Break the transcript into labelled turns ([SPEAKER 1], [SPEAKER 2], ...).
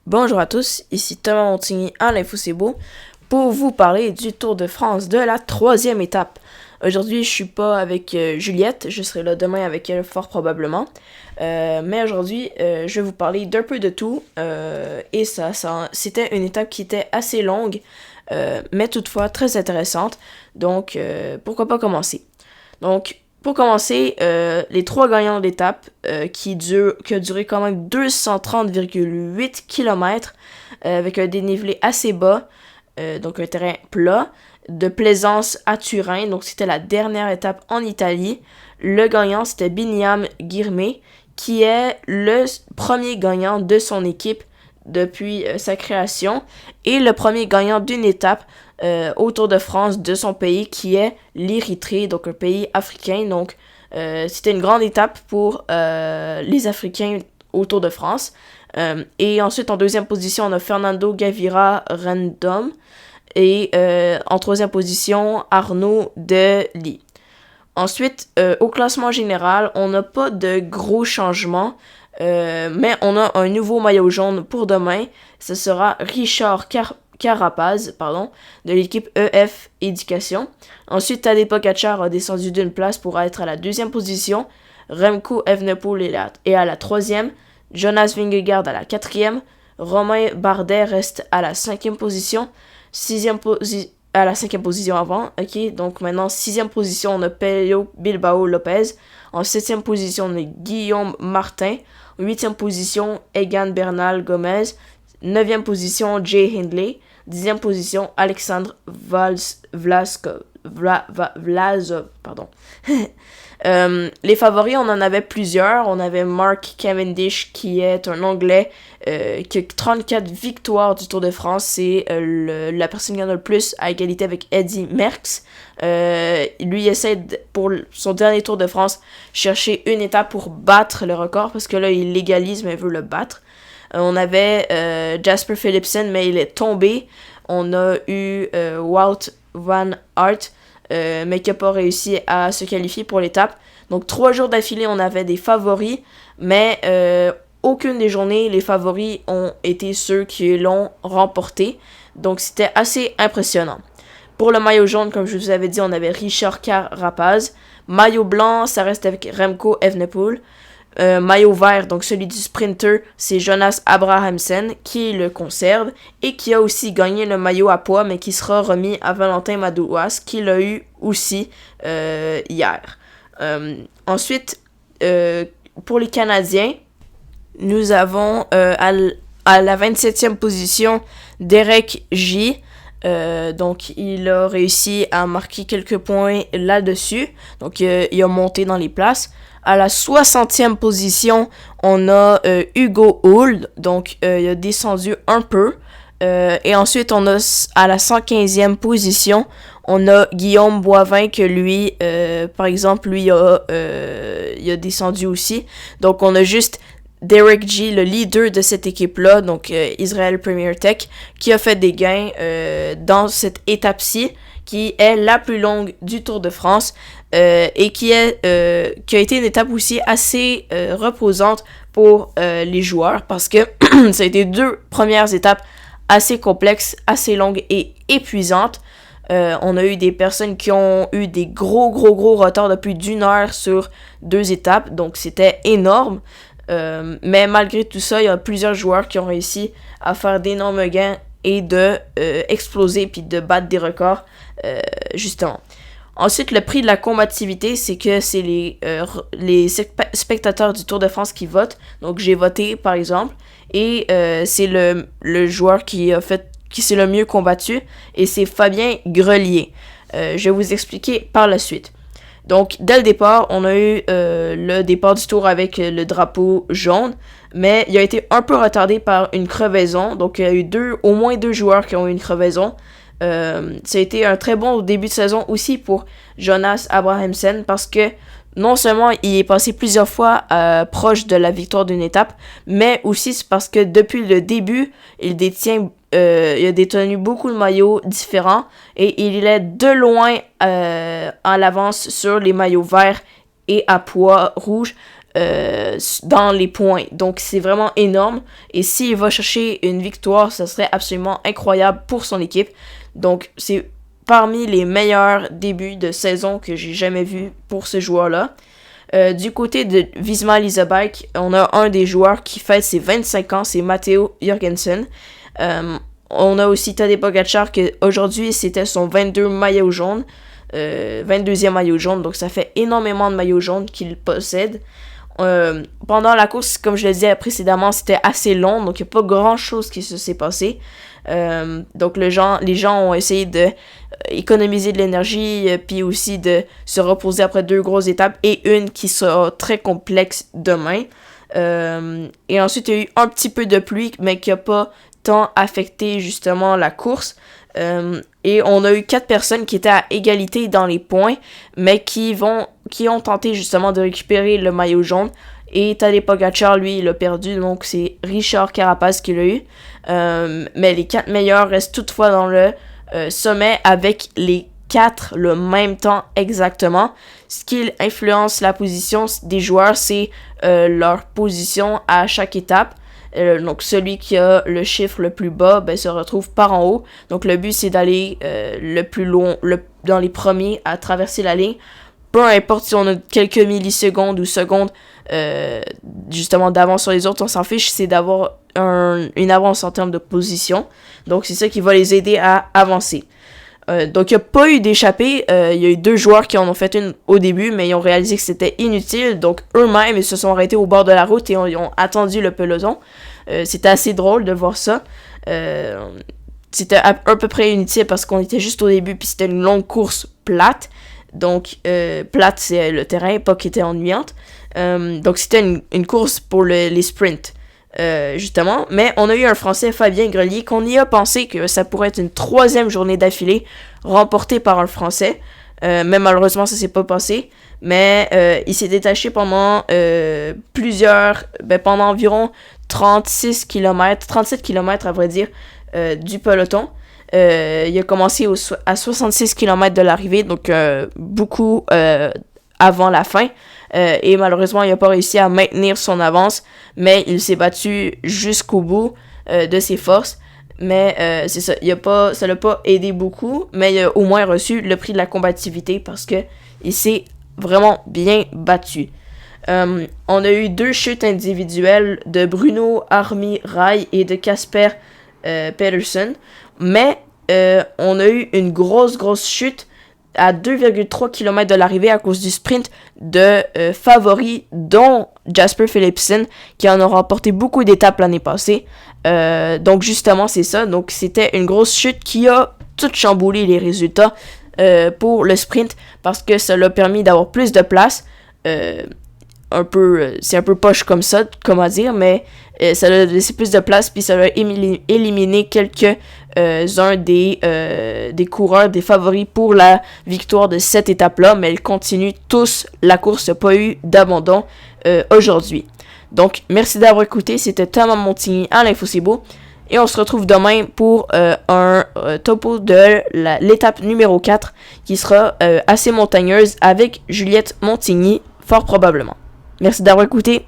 [SPEAKER 1] Bonjour à tous, ici Thomas Montigny à l'Info C'est Beau pour vous parler du Tour de France de la troisième étape. Aujourd'hui, je suis pas avec Juliette, je serai là demain avec elle fort probablement. Mais aujourd'hui, je vais vous parler d'un peu de tout. Et c'était une étape qui était assez longue, mais toutefois très intéressante. Donc, pourquoi pas commencer? Donc, pour commencer, les trois gagnants d'étape qui a duré quand même 230,8 km avec un dénivelé assez bas, donc un terrain plat, de Plaisance à Turin, donc c'était la dernière étape en Italie. Le gagnant, c'était Binyam Girmay, qui est le premier gagnant de son équipe depuis sa création et le premier gagnant d'une étape au Tour de France de son pays qui est l'Érythrée, donc un pays africain. Donc c'était une grande étape pour les Africains au Tour de France. Et ensuite en deuxième position on a Fernando Gaviria Random et en troisième position Arnaud Delis. Ensuite, au classement général, on n'a pas de gros changements, mais on a un nouveau maillot jaune pour demain. Ce sera Richard Carapaz, de l'équipe EF Éducation. Ensuite, Tadej Pogacar a descendu d'une place pour être à la deuxième position. Remco Evenepoel est à la troisième. Jonas Vingegaard à la quatrième. Romain Bardet reste à la cinquième position. À la cinquième position avant, ok, donc maintenant sixième position on a Pello Bilbao Lopez, en septième position on a Guillaume Martin, en huitième position Egan Bernal Gomez, neuvième position Jay Hindley, dixième position Alexandre Vlasov, pardon. Les favoris, on en avait plusieurs. On avait Mark Cavendish, qui est un Anglais qui a 34 victoires du Tour de France. C'est la personne qui en a le plus à égalité avec Eddy Merckx. Lui essaie, pour son dernier Tour de France, chercher une étape pour battre le record, parce que là, il légalise, mais il veut le battre. On avait Jasper Philipsen, mais il est tombé. On a eu Wout van Aert, mais qui n'a pas réussi à se qualifier pour l'étape. Donc 3 jours d'affilée, on avait des favoris, mais aucune des journées, les favoris ont été ceux qui l'ont remporté. Donc c'était assez impressionnant. Pour le maillot jaune, comme je vous avais dit, on avait Richard Carapaz. Maillot blanc, ça reste avec Remco Evenepoel. Maillot vert, donc celui du sprinter, c'est Jonas Abrahamsen qui le conserve et qui a aussi gagné le maillot à poids, mais qui sera remis à Valentin Madouas qui l'a eu aussi hier. Ensuite, pour les Canadiens, nous avons à la 27e position Derek J. Donc il a réussi à marquer quelques points là-dessus, donc il a monté dans les places. À la 60e position, on a Hugo Houle, donc il a descendu un peu. Et ensuite, on a à la 115e position, on a Guillaume Boivin que lui, par exemple, il a descendu aussi. Donc on a juste Derek J, le leader de cette équipe-là, donc Israel Premier Tech, qui a fait des gains dans cette étape-ci, qui est la plus longue du Tour de France et qui a été une étape aussi assez reposante pour les joueurs, parce que ça a été 2 premières étapes assez complexes, assez longues et épuisantes. On a eu des personnes qui ont eu des gros retards de plus d'1 heure sur 2 étapes, donc c'était énorme. Mais malgré tout ça, il y a plusieurs joueurs qui ont réussi à faire d'énormes gains et de exploser puis de battre des records, justement. Ensuite, le prix de la combativité, c'est que c'est les spectateurs du Tour de France qui votent. Donc, j'ai voté, par exemple, et c'est le joueur qui s'est le mieux combattu, et c'est Fabien Grelier. Je vais vous expliquer par la suite. Donc, dès le départ, on a eu le départ du tour avec le drapeau jaune, mais il a été un peu retardé par une crevaison. Donc, il y a eu au moins 2 joueurs qui ont eu une crevaison. Ça a été un très bon début de saison aussi pour Jonas Abrahamsen, parce que non seulement il est passé plusieurs fois proche de la victoire d'une étape, mais aussi c'est parce que depuis le début, il a détenu beaucoup de maillots différents et il est de loin en avance sur les maillots verts et à poids rouge dans les points. Donc, c'est vraiment énorme. Et s'il va chercher une victoire, ça serait absolument incroyable pour son équipe. Donc, c'est parmi les meilleurs débuts de saison que j'ai jamais vu pour ce joueur-là. Du côté de Wisma Liseberg, on a un des joueurs qui fête ses 25 ans, c'est Matteo Jorgensen. On a aussi Tadej Pogačar, qui aujourd'hui c'était son 22 maillot jaune. 22e maillot jaune, donc ça fait énormément de maillots jaunes qu'il possède. Pendant la course, comme je le disais précédemment, c'était assez long, donc il n'y a pas grand chose qui s'est passé. Donc les gens ont essayé de économiser de l'énergie, puis aussi de se reposer après 2 grosses étapes et une qui sera très complexe demain. Et ensuite, il y a eu un petit peu de pluie, mais qui n'a pas tant affecté justement la course. Et on a eu 4 personnes qui étaient à égalité dans les points, mais qui ont tenté justement de récupérer le maillot jaune. Et Tadej Pogačar, lui, il l'a perdu, donc c'est Richard Carapaz qui l'a eu. Mais les 4 meilleurs restent toutefois dans le sommet avec les 4 le même temps exactement. Ce qui influence la position des joueurs, c'est leur position à chaque étape. Donc celui qui a le chiffre le plus bas se retrouve par en haut. Donc le but c'est d'aller le plus long, dans les premiers à traverser la ligne. Peu importe si on a quelques millisecondes ou secondes justement d'avance sur les autres, on s'en fiche, c'est d'avoir une avance en termes de position. Donc c'est ça qui va les aider à avancer. Donc il n'y a pas eu d'échappée. Il y a eu 2 joueurs qui en ont fait une au début, mais ils ont réalisé que c'était inutile. Donc eux-mêmes, ils se sont arrêtés au bord de la route et ils ont attendu le peloton. C'était assez drôle de voir ça. C'était à peu près inutile parce qu'on était juste au début, puis c'était une longue course plate. Donc plate, c'est le terrain, pas qui était ennuyante. Donc c'était une course pour les sprints. Justement, mais on a eu un Français, Fabien Grelier, qu'on y a pensé que ça pourrait être une 3e journée d'affilée remportée par un Français, mais malheureusement ça s'est pas passé, mais il s'est détaché pendant pendant environ 37 km à vrai dire, du peloton. Il a commencé à 66 km de l'arrivée, donc beaucoup avant la fin. Et malheureusement, il n'a pas réussi à maintenir son avance, mais il s'est battu jusqu'au bout de ses forces. Mais c'est ça, ça l'a pas aidé beaucoup, mais il a au moins reçu le prix de la combativité parce que il s'est vraiment bien battu. On a eu 2 chutes individuelles de Bruno Armirail et de Casper Pedersen, mais on a eu une grosse chute à 2,3 km de l'arrivée à cause du sprint de favoris, dont Jasper Philipsen, qui en a remporté beaucoup d'étapes l'année passée. Donc justement, c'est ça. Donc c'était une grosse chute qui a tout chamboulé les résultats pour le sprint, parce que ça l'a permis d'avoir plus de place. C'est un peu poche comme ça, comment dire, mais ça a laissé plus de place, puis ça a éliminé quelques-uns des coureurs, des favoris pour la victoire de cette étape-là, mais ils continuent tous la course, il n'y a pas eu d'abandon aujourd'hui. Donc, merci d'avoir écouté, c'était Thomas Montigny à l'Info C'est Beau, et on se retrouve demain pour un topo de l'étape numéro 4, qui sera assez montagneuse, avec Juliette Montigny, fort probablement. Merci d'avoir écouté.